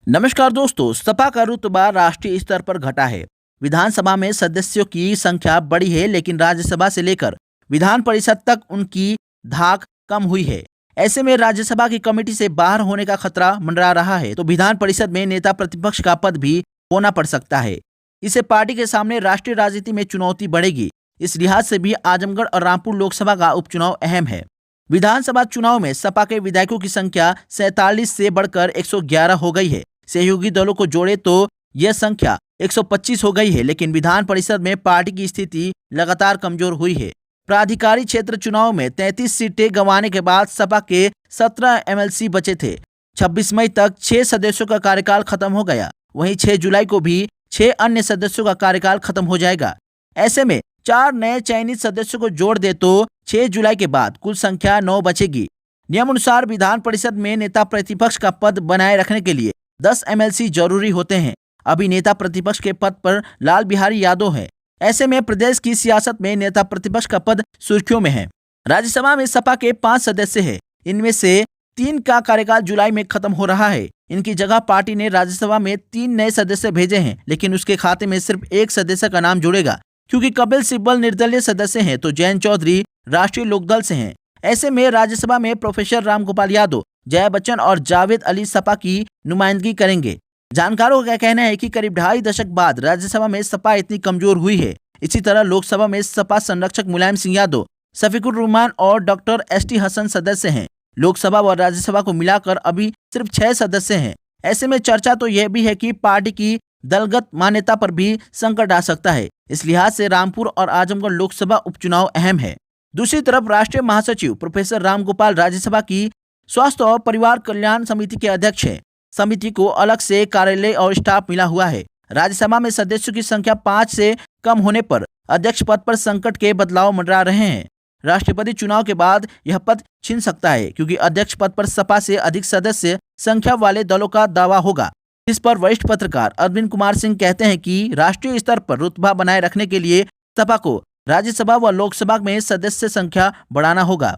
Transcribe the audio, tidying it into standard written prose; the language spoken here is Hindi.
नमस्कार दोस्तों, सपा का रुतबा राष्ट्रीय स्तर पर घटा है। विधानसभा में सदस्यों की संख्या बढ़ी है, लेकिन राज्यसभा से लेकर विधान परिषद तक उनकी धाक कम हुई है। ऐसे में राज्यसभा की कमेटी से बाहर होने का खतरा मंडरा रहा है, तो विधान परिषद में नेता प्रतिपक्ष का पद भी होना पड़ सकता है। इससे पार्टी के सामने राष्ट्रीय राजनीति में चुनौती बढ़ेगी। इस लिहाज से भी आजमगढ़ और रामपुर लोकसभा का उपचुनाव अहम है। विधानसभा चुनाव में सपा के विधायकों की संख्या 47 से बढ़कर 111 हो गई है। सहयोगी दलों को जोड़े तो यह संख्या 125 हो गई है, लेकिन विधान परिषद में पार्टी की स्थिति लगातार कमजोर हुई है। प्राधिकारी क्षेत्र चुनाव में 33 सीटें गंवाने के बाद सपा के 17 एमएलसी बचे थे। 26 मई तक 6 सदस्यों का कार्यकाल खत्म हो गया। वहीं 6 जुलाई को भी 6 अन्य सदस्यों का कार्यकाल खत्म हो जाएगा। ऐसे में 4 नए चयनित सदस्यों को जोड़ दे तो 6 जुलाई के बाद कुल संख्या 9 बचेगी। नियमानुसार विधान परिषद में नेता प्रतिपक्ष का पद बनाए रखने के लिए 10 एमएलसी जरूरी होते हैं। अभी नेता प्रतिपक्ष के पद पर लाल बिहारी यादव है। ऐसे में प्रदेश की सियासत में नेता प्रतिपक्ष का पद सुर्खियों में है। राज्यसभा में सपा के 5 सदस्य हैं। इनमें से 3 का कार्यकाल जुलाई में खत्म हो रहा है। इनकी जगह पार्टी ने राज्यसभा में 3 नए सदस्य भेजे हैं, लेकिन उसके खाते में सिर्फ 1 सदस्य का नाम जुड़ेगा, क्योंकि कपिल सिब्बल निर्दलीय सदस्य हैं तो जयंत चौधरी राष्ट्रीय लोकदल से हैं। ऐसे में राज्यसभा में प्रोफेसर रामगोपाल यादव, जया बच्चन और जावेद अली सपा की नुमाइंदगी करेंगे। जानकारों का कहना है कि करीब 2.5 दशक बाद राज्यसभा में सपा इतनी कमजोर हुई है। इसी तरह लोकसभा में सपा संरक्षक मुलायम सिंह यादव, शफीकुर रहमान और डॉक्टर एसटी हसन सदस्य हैं। लोकसभा व राज्यसभा को मिलाकर अभी सिर्फ 6 सदस्य हैं। ऐसे में चर्चा तो यह भी है कि पार्टी की दलगत मान्यता पर भी संकट आ सकता है। इस लिहाज से रामपुर और आजमगढ़ लोकसभा उपचुनाव अहम है। दूसरी तरफ राष्ट्रीय महासचिव प्रोफेसर रामगोपाल राज्यसभा की स्वास्थ्य और परिवार कल्याण समिति के अध्यक्ष हैं। समिति को अलग से कार्यालय और स्टाफ मिला हुआ है। राज्यसभा में सदस्यों की संख्या 5 से कम होने पर अध्यक्ष पद पर संकट के बदलाव मंडरा रहे हैं। राष्ट्रपति चुनाव के बाद यह पद छिन सकता है, क्योंकि अध्यक्ष पद पर सपा से अधिक सदस्य संख्या वाले दलों का दावा होगा। इस पर वरिष्ठ पत्रकार अरविंद कुमार सिंह कहते हैं कि राष्ट्रीय स्तर पर रुतबा बनाए रखने के लिए सपा को राज्यसभा व लोकसभा में सदस्य संख्या बढ़ाना होगा।